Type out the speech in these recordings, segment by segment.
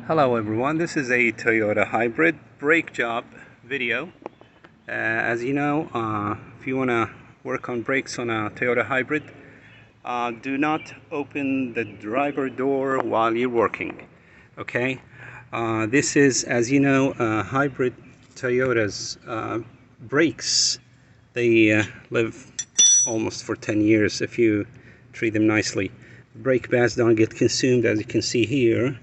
Hello everyone, this is a Toyota hybrid brake job video. As you know, if you want to work on brakes on a Toyota hybrid, do not open the driver door while you're working. Okay, this is, as you know, hybrid Toyota's brakes. They live almost for 10 years if you treat them nicely. Brake pads don't get consumed, as you can see here.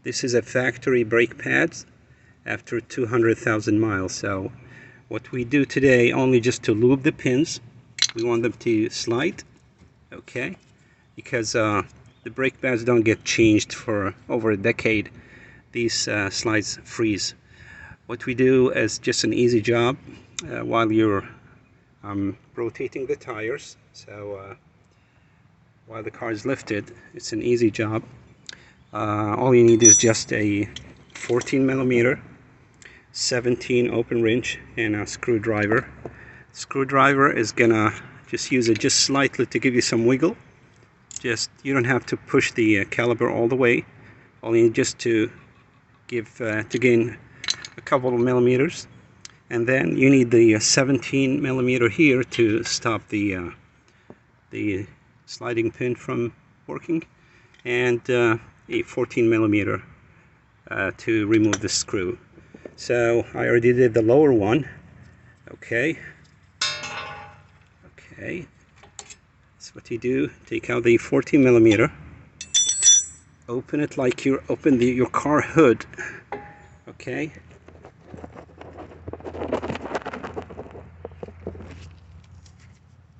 This is a factory brake pads after 200,000 miles. So what we do today, only just to lube the pins, we want them to slide, okay, because the brake pads don't get changed for over a decade. These slides freeze. What we do is just an easy job while you're rotating the tires. So while the car is lifted, it's an easy job. All you need is just a 14mm 17 open wrench and a screwdriver. Screwdriver is gonna just use it just slightly to give you some wiggle. You don't have to push the caliper all the way. All you need just to gain a couple of millimeters, and then you need the 17mm here to stop the sliding pin from working, and a 14mm to remove the screw. So I already did the lower one. Okay, that's what you do. Take out the 14mm, open it like you open your car hood. Okay,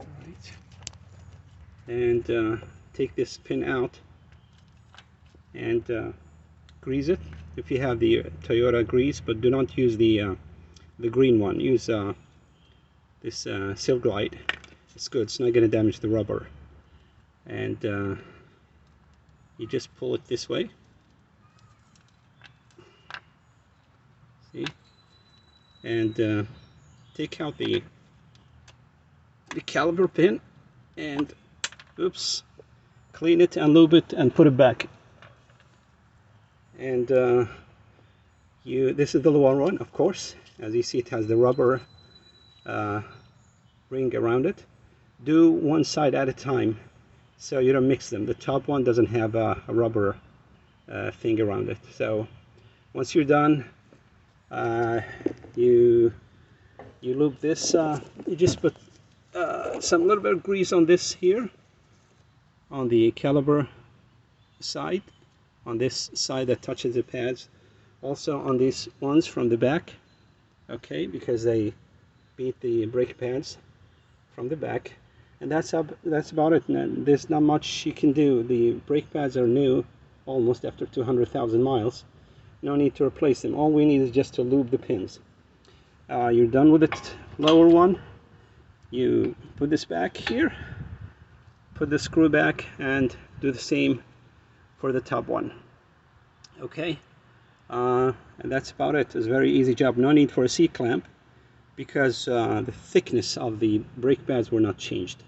all right, and take this pin out and grease it if you have the Toyota grease, but do not use the green one. Use this Silk Glide. It's good, it's not going to damage the rubber. And you just pull it this way, see, and take out the caliper pin and clean it and lube it and put it back. And this is the lower one, of course. As you see, it has the rubber ring around it. Do one side at a time so you don't mix them. The top one doesn't have a rubber thing around it. So once you're done, you lube this. You just put some little bit of grease on this here, on the caliper side, on this side that touches the pads, also on these ones from the back, okay, because they beat the brake pads from the back. And that's about it. And there's not much you can do. The brake pads are new, almost after 200,000 miles. No need to replace them. All we need is just to lube the pins. You're done with the lower one. You put this back here, put the screw back, and do the same for the top one. Okay, and that's about it. It's a very easy job. No need for a C-clamp because the thickness of the brake pads were not changed.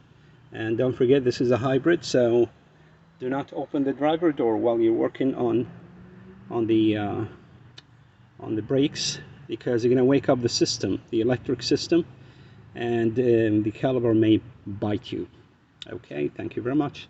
And don't forget, this is a hybrid, so do not open the driver door while you're working on the brakes, because you're going to wake up the system, the electric system, and the caliper may bite you. Okay, thank you very much.